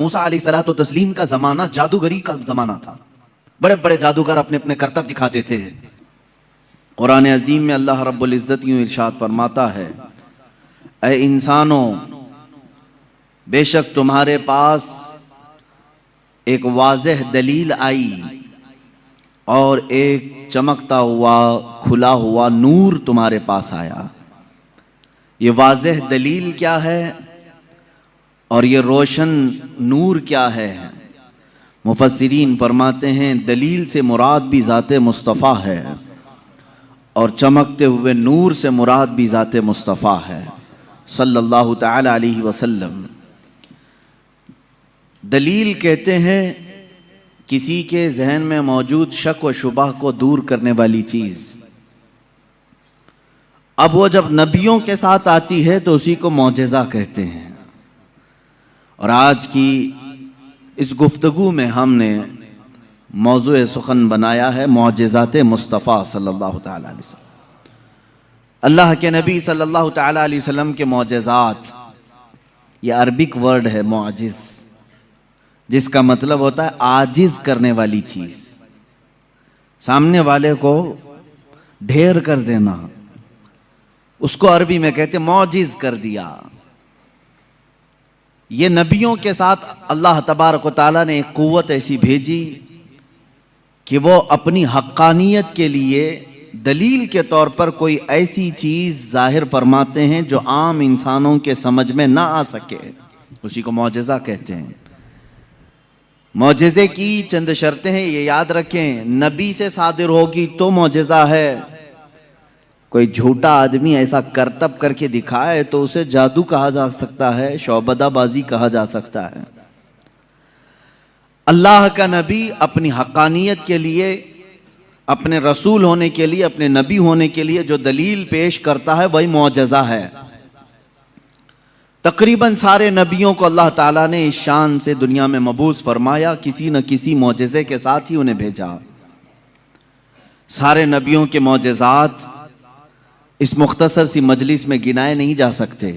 موسیٰ علیہ الصلوۃ والتسلیم کا زمانہ جادوگری کا زمانہ تھا. بڑے بڑے جادوگر اپنے اپنے کرتب دکھاتے تھے. قرآن عظیم میں اللہ رب العزت یوں ارشاد فرماتا ہے، اے انسانوں، بے شک تمہارے پاس ایک واضح دلیل آئی اور ایک چمکتا ہوا کھلا ہوا نور تمہارے پاس آیا. یہ واضح دلیل کیا ہے اور یہ روشن نور کیا ہے؟ مفسرین فرماتے ہیں دلیل سے مراد بھی ذات مصطفیٰ ہے اور چمکتے ہوئے نور سے مراد بھی ذات مصطفیٰ ہے صلی اللہ تعالی علیہ وسلم. دلیل کہتے ہیں کسی کے ذہن میں موجود شک و شبہ کو دور کرنے والی چیز. اب وہ جب نبیوں کے ساتھ آتی ہے تو اسی کو معجزہ کہتے ہیں. اور آج کی اس گفتگو میں ہم نے موضوع سخن بنایا ہے معجزات مصطفیٰ صلی اللہ تعالی علیہ وسلم. اللہ کے نبی صلی اللہ تعالی علیہ وسلم کے معجزات، یہ عربک ورڈ ہے معجز، جس کا مطلب ہوتا ہے عاجز کرنے والی چیز، سامنے والے کو ڈھیر کر دینا. اس کو عربی میں کہتے ہیں معجز کر دیا. یہ نبیوں کے ساتھ اللہ تبارک و تعالیٰ نے ایک قوت ایسی بھیجی کہ وہ اپنی حقانیت کے لیے دلیل کے طور پر کوئی ایسی چیز ظاہر فرماتے ہیں جو عام انسانوں کے سمجھ میں نہ آ سکے. اسی کو معجزہ کہتے ہیں. معجزے کی چند شرطیں ہیں، یہ یاد رکھیں. نبی سے صادر ہوگی تو معجزہ ہے. کوئی جھوٹا آدمی ایسا کرتب کر کے دکھائے تو اسے جادو کہا جا سکتا ہے، شعبدہ بازی کہا جا سکتا ہے. اللہ کا نبی اپنی حقانیت کے لیے، اپنے رسول ہونے کے لیے، اپنے نبی ہونے کے لیے جو دلیل پیش کرتا ہے وہی معجزہ ہے. تقریباً سارے نبیوں کو اللہ تعالیٰ نے اس شان سے دنیا میں مبعوث فرمایا، کسی نہ کسی معجزے کے ساتھ ہی انہیں بھیجا. سارے نبیوں کے معجزات اس مختصر سی مجلس میں گنائے نہیں جا سکتے،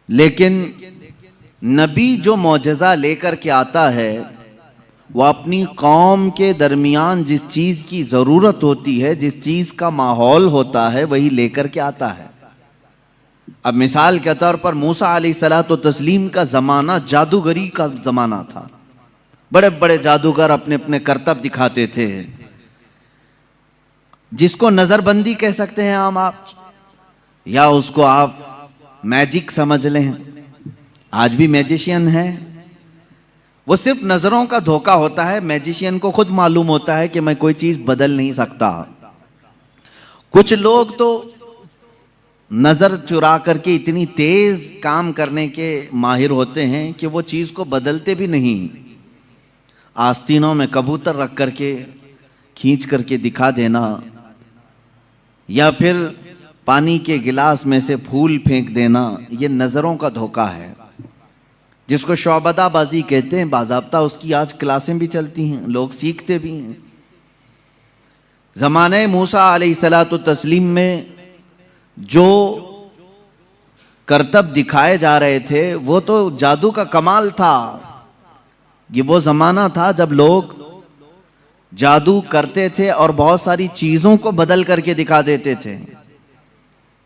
لیکن نبی جو معجزہ لے کر کے آتا ہے وہ اپنی قوم کے درمیان جس چیز کی ضرورت ہوتی ہے، جس چیز کا ماحول ہوتا ہے وہی لے کر کے آتا ہے. اب مثال کے طور پر موسیٰ علیہ الصلوۃ والتسلیم کا زمانہ جادوگری کا زمانہ تھا. بڑے بڑے جادوگر اپنے اپنے کرتب دکھاتے تھے، جس کو نظر بندی کہہ سکتے ہیں عام آپ، یا اس کو آپ میجک سمجھ لیں. آج بھی میجیشین ہے، وہ صرف نظروں کا دھوکہ ہوتا ہے. میجیشین کو خود معلوم ہوتا ہے کہ میں کوئی چیز بدل نہیں سکتا. کچھ لوگ تو نظر چرا کر کے اتنی تیز کام کرنے کے ماہر ہوتے ہیں کہ وہ چیز کو بدلتے بھی نہیں. آستینوں میں کبوتر رکھ کر کے کھینچ کر کے دکھا دینا، یا پھر پانی کے گلاس میں سے پھول پھینک دینا، یہ نظروں کا دھوکہ ہے جس کو شعبدہ بازی کہتے ہیں. باضابطہ اس کی آج کلاسیں بھی چلتی ہیں، لوگ سیکھتے بھی ہیں. زمانہ موسیٰ علیہ الصلوۃ والتسلیم میں جو کرتب دکھائے جا رہے تھے وہ تو جادو کا کمال تھا. یہ وہ زمانہ تھا جب لوگ جادو کرتے تھے اور بہت ساری چیزوں کو بدل کر کے دکھا دیتے تھے.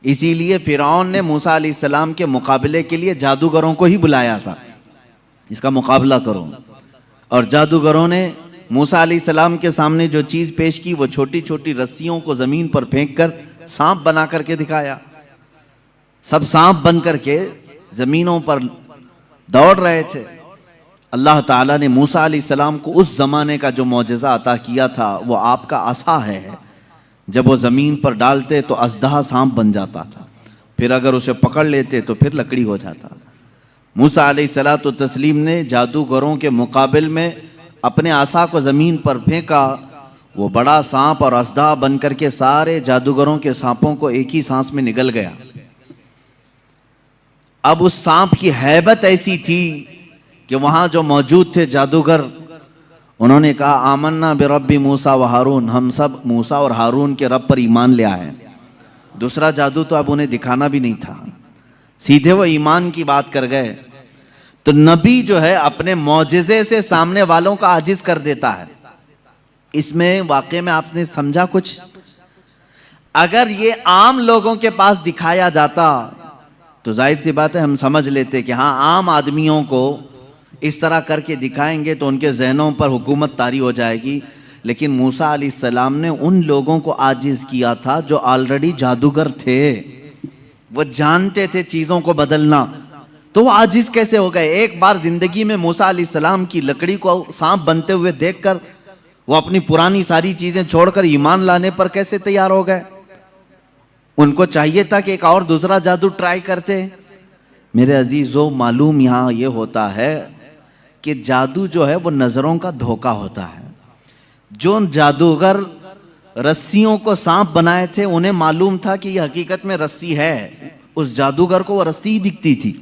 اسی لیے فرعون نے موسیٰ علیہ السلام کے مقابلے کے لیے جادوگروں کو ہی بلایا تھا، اس کا مقابلہ کرو. اور جادوگروں نے موسیٰ علیہ السلام کے سامنے جو چیز پیش کی وہ چھوٹی چھوٹی رسیوں کو زمین پر پھینک کر سانپ بنا کر کے دکھایا. سب سانپ بن کر کے زمینوں پر دوڑ رہے تھے. اللہ تعالیٰ نے موسیٰ علیہ السلام کو اس زمانے کا جو معجزہ عطا کیا تھا وہ آپ کا عصا ہے. جب وہ زمین پر ڈالتے تو اژدہا سانپ بن جاتا تھا، پھر اگر اسے پکڑ لیتے تو پھر لکڑی ہو جاتا. موسیٰ علیہ الصلوۃ والتسلیم نے جادوگروں کے مقابل میں اپنے عصا کو زمین پر پھینکا، وہ بڑا سانپ اور اژدہا بن کر کے سارے جادوگروں کے سانپوں کو ایک ہی سانس میں نگل گیا. اب اس سانپ کی ہیبت ایسی تھی کہ وہاں جو موجود تھے جادوگر، انہوں نے کہا آمنا برب موسیٰ و ہارون، ہم سب موسیٰ اور ہارون کے رب پر ایمان لے آئے. دوسرا جادو تو اب انہیں دکھانا بھی نہیں تھا، سیدھے وہ ایمان کی بات کر گئے. تو نبی جو ہے اپنے معجزے سے سامنے والوں کا عاجز کر دیتا ہے. اس میں واقعے میں آپ نے سمجھا کچھ؟ اگر یہ عام لوگوں کے پاس دکھایا جاتا تو ظاہر سی بات ہے ہم سمجھ لیتے کہ ہاں عام آدمیوں کو اس طرح کر کے دکھائیں گے تو ان کے ذہنوں پر حکومت طاری ہو جائے گی. لیکن موسیٰ علیہ السلام نے ان لوگوں کو عاجز کیا تھا جو آلریڈی جادوگر تھے، وہ جانتے تھے چیزوں کو بدلنا. تو وہ عاجز کیسے ہو گئے؟ ایک بار زندگی میں موسیٰ علیہ السلام کی لکڑی کو سانپ بنتے ہوئے دیکھ کر وہ اپنی پرانی ساری چیزیں چھوڑ کر ایمان لانے پر کیسے تیار ہو گئے؟ ان کو چاہیے تھا کہ ایک اور دوسرا جادو ٹرائی کرتے. میرے عزیزو، معلوم یہاں یہ ہوتا ہے کہ جادو جو ہے وہ نظروں کا دھوکہ ہوتا ہے. جو جادوگر رسیوں کو سانپ بنائے تھے انہیں معلوم تھا کہ یہ حقیقت میں رسی ہے. اس جادوگر کو وہ رسی دکھتی تھی،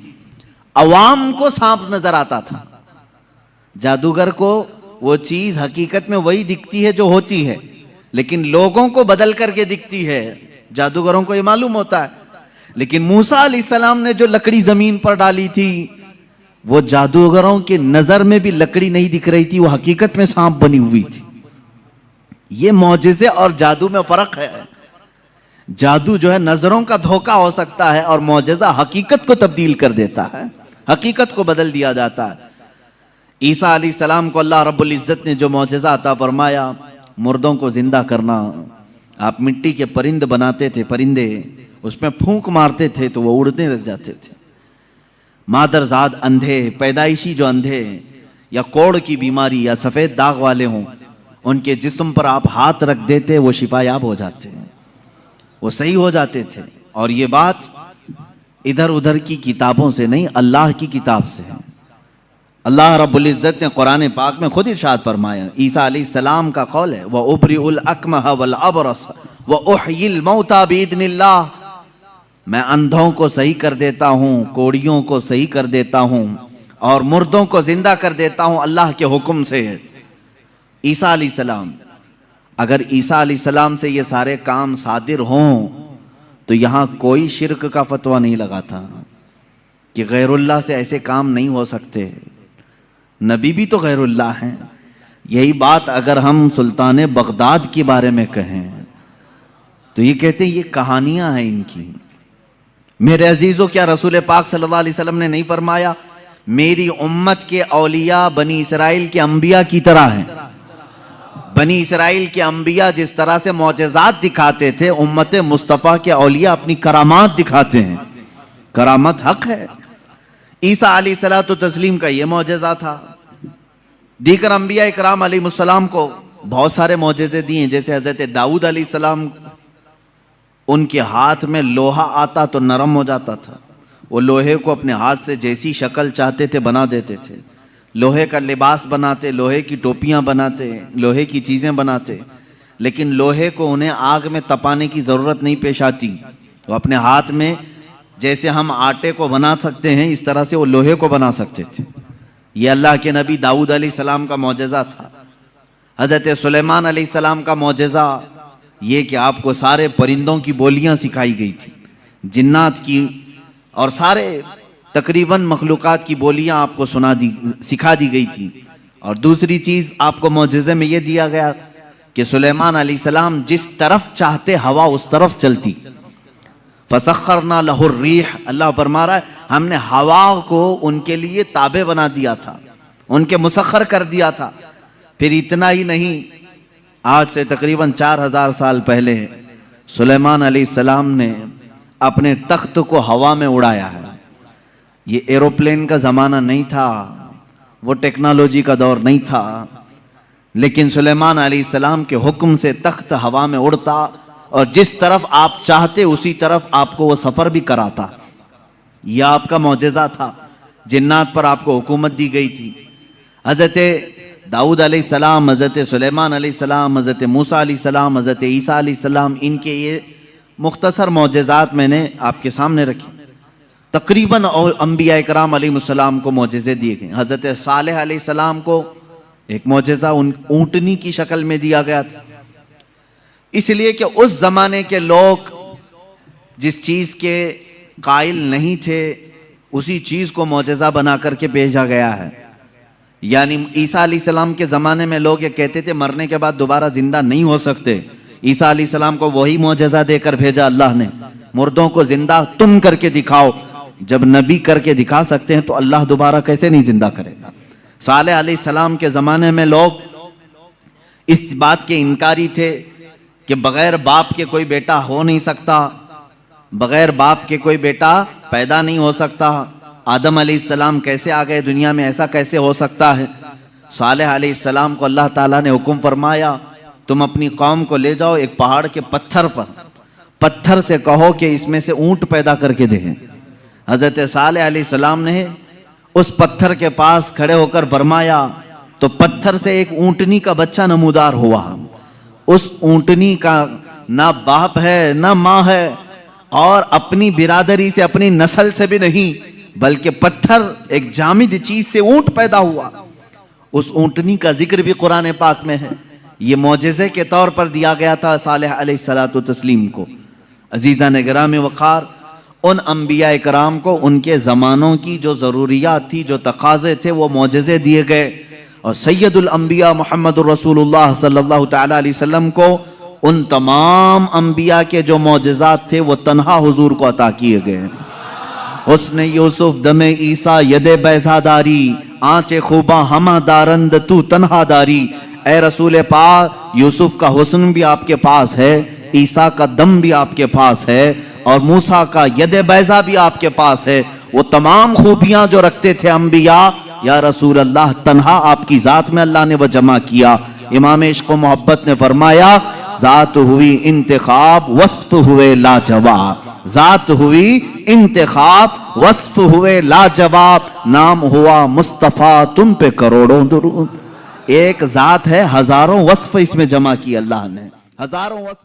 عوام کو سانپ نظر آتا تھا. جادوگر کو وہ چیز حقیقت میں وہی دکھتی ہے جو ہوتی ہے، لیکن لوگوں کو بدل کر کے دکھتی ہے. جادوگروں کو یہ معلوم ہوتا ہے. لیکن موسیٰ علیہ السلام نے جو لکڑی زمین پر ڈالی تھی وہ جادوگروں کے نظر میں بھی لکڑی نہیں دکھ رہی تھی، وہ حقیقت میں سانپ بنی ہوئی تھی. یہ معجزے اور جادو میں فرق ہے. جادو جو ہے نظروں کا دھوکہ ہو سکتا ہے اور معجزہ حقیقت کو تبدیل کر دیتا ہے، حقیقت کو بدل دیا جاتا ہے. عیسیٰ علیہ السلام کو اللہ رب العزت نے جو معجزہ عطا فرمایا، مردوں کو زندہ کرنا. آپ مٹی کے پرند بناتے تھے، پرندے، اس میں پھونک مارتے تھے تو وہ اڑنے لگ جاتے تھے. مادرزاد اندھے، پیدائشی جو اندھے یا کوڑ کی بیماری یا سفید داغ والے ہوں، ان کے جسم پر آپ ہاتھ رکھ دیتے وہ شفا یاب ہو جاتے ہیں، وہ صحیح ہو جاتے تھے. اور یہ بات ادھر ادھر کی کتابوں سے نہیں، اللہ کی کتاب سے ہے. اللہ رب العزت نے قرآن پاک میں خود ارشاد فرمایا، عیسیٰ علیہ السلام کا قول ہے، وَأُبْرِئُ الْأَكْمَحَ وَالْأَبْرَصَ وَأُحْيِي الْمَوْتَى بِإِذْنِ اللَّهِ. میں اندھوں کو صحیح کر دیتا ہوں، کوڑیوں کو صحیح کر دیتا ہوں، اور مردوں کو زندہ کر دیتا ہوں اللہ کے حکم سے. عیسیٰ علیہ السلام، اگر عیسیٰ علیہ السلام سے یہ سارے کام صادر ہوں تو یہاں کوئی شرک کا فتویٰ نہیں لگا تھا کہ غیر اللہ سے ایسے کام نہیں ہو سکتے. نبی بھی تو غیر اللہ ہیں. یہی بات اگر ہم سلطان بغداد کے بارے میں کہیں تو یہ کہتے ہیں یہ کہانیاں ہیں ان کی. میرے عزیزو، کیا رسول پاک صلی اللہ علیہ وسلم نے نہیں فرمایا میری امت کے اولیاء بنی اسرائیل کے انبیاء کی طرح ہیں؟ بنی اسرائیل کے انبیاء جس طرح سے معجزات دکھاتے تھے، امت مصطفیٰ کے اولیاء اپنی کرامات دکھاتے ہیں. کرامت حق ہے. عیسیٰ علیہ الصلوۃ والتسلیم کا یہ معجزہ تھا. دیگر انبیاء اکرام علیہ السلام کو بہت سارے معجزے دیے، جیسے حضرت داؤد علیہ السلام، ان کے ہاتھ میں لوہا آتا تو نرم ہو جاتا تھا. وہ لوہے کو اپنے ہاتھ سے جیسی شکل چاہتے تھے بنا دیتے تھے. لوہے کا لباس بناتے، لوہے کی ٹوپیاں بناتے، لوہے کی چیزیں بناتے. لیکن لوہے کو انہیں آگ میں تپانے کی ضرورت نہیں پیش آتی. وہ اپنے ہاتھ میں جیسے ہم آٹے کو بنا سکتے ہیں اس طرح سے وہ لوہے کو بنا سکتے تھے. یہ اللہ کے نبی داؤد علیہ السلام کا معجزہ تھا. حضرت سلیمان علیہ السلام کا معجزہ یہ کہ آپ کو سارے پرندوں کی بولیاں سکھائی گئی تھی، جنات کی اور سارے تقریباً مخلوقات کی بولیاں آپ کو سکھا دی گئی تھی. اور دوسری چیز آپ کو معجزے میں یہ دیا گیا کہ سلیمان علیہ السلام جس طرف چاہتے ہوا اس طرف چلتی. فَسَخَّرْنَا لَهُ الرِّيحَ، اللہ فرما رہا ہے ہم نے ہوا کو ان کے لیے تابع بنا دیا تھا، ان کے مسخر کر دیا تھا. پھر اتنا ہی نہیں، آج سے تقریباً 4000 سال پہلے سلیمان علیہ السلام نے اپنے تخت کو ہوا میں اڑایا ہے. یہ ایروپلین کا زمانہ نہیں تھا، وہ ٹیکنالوجی کا دور نہیں تھا، لیکن سلیمان علیہ السلام کے حکم سے تخت ہوا میں اڑتا اور جس طرف آپ چاہتے اسی طرف آپ کو وہ سفر بھی کراتا. یہ آپ کا معجزہ تھا. جنات پر آپ کو حکومت دی گئی تھی. حضرت داؤد علیہ السلام، حضرت سلیمان علیہ السلام، حضرت موسیٰ علیہ السلام، حضرت عیسیٰ علیہ السلام، ان کے یہ مختصر معجزات میں نے آپ کے سامنے رکھی. تقریباً انبیاء اکرام علیہ السلام کو معجزے دیے گئے. حضرت صالح علیہ السلام کو ایک معجزہ اونٹنی کی شکل میں دیا گیا تھا، اس لیے کہ اس زمانے کے لوگ جس چیز کے قائل نہیں تھے اسی چیز کو معجزہ بنا کر کے بھیجا گیا ہے. یعنی عیسیٰ علیہ السلام کے زمانے میں لوگ یہ کہتے تھے مرنے کے بعد دوبارہ زندہ نہیں ہو سکتے. عیسیٰ علیہ السلام کو وہی معجزہ دے کر بھیجا اللہ نے, مردوں کو زندہ تم کر کے دکھاؤ. جب نبی کر کے دکھا سکتے ہیں تو اللہ دوبارہ کیسے نہیں زندہ کرے گا. صالح علیہ السلام کے زمانے میں لوگ اس بات کے انکاری تھے کہ بغیر باپ کے کوئی بیٹا ہو نہیں سکتا, بغیر باپ کے کوئی بیٹا پیدا نہیں ہو سکتا. آدم علیہ السلام کیسے آ گئے دنیا میں, ایسا کیسے ہو سکتا ہے. صالح علیہ السلام کو اللہ تعالیٰ نے حکم فرمایا تم اپنی قوم کو لے جاؤ ایک پہاڑ کے پتھر پر, پتھر سے کہو کہ اس میں سے اونٹ پیدا کر کے دیں. حضرت صالح علیہ السلام نے اس پتھر کے پاس کھڑے ہو کر فرمایا تو پتھر سے ایک اونٹنی کا بچہ نمودار ہوا. اس اونٹنی کا نہ باپ ہے نہ ماں ہے, اور اپنی برادری سے اپنی نسل سے بھی نہیں, بلکہ پتھر ایک جامد چیز سے اونٹ پیدا ہوا. اس اونٹنی کا ذکر بھی قرآن پاک میں ہے. یہ معجزے کے طور پر دیا گیا تھا صالح علیہ السلام کو. عزیزان گرامی وقار, ان انبیاء کرام کو ان کے زمانوں کی جو ضروریات تھی, جو تقاضے تھے, وہ معجزے دیے گئے. اور سید الانبیاء محمد الرسول اللہ صلی اللہ تعالی علیہ وسلم کو ان تمام انبیاء کے جو معجزات تھے وہ تنہا حضور کو عطا کیے گئے. حسن یوسف دم عیسیٰ ید بیضا داری, آنچ خوباں ہمہ دارند تو تنہا داری. اے رسول پاک, یوسف کا حسن بھی آپ کے پاس ہے, عیسیٰ کا دم بھی آپ کے پاس ہے, اور موسیٰ کا ید بیضا بھی آپ کے پاس ہے. وہ تمام خوبیاں جو رکھتے تھے انبیاء, یا رسول اللہ تنہا آپ کی ذات میں اللہ نے وہ جمع کیا. امام عشق و محبت نے فرمایا ذات ہوئی انتخاب وصف ہوئے لاجواب, ذات ہوئی انتخاب وصف ہوئے لاجواب, نام ہوا مصطفیٰ تم پہ کروڑوں درود. ایک ذات ہے, ہزاروں وصف اس میں جمع کی اللہ نے, ہزاروں وصف.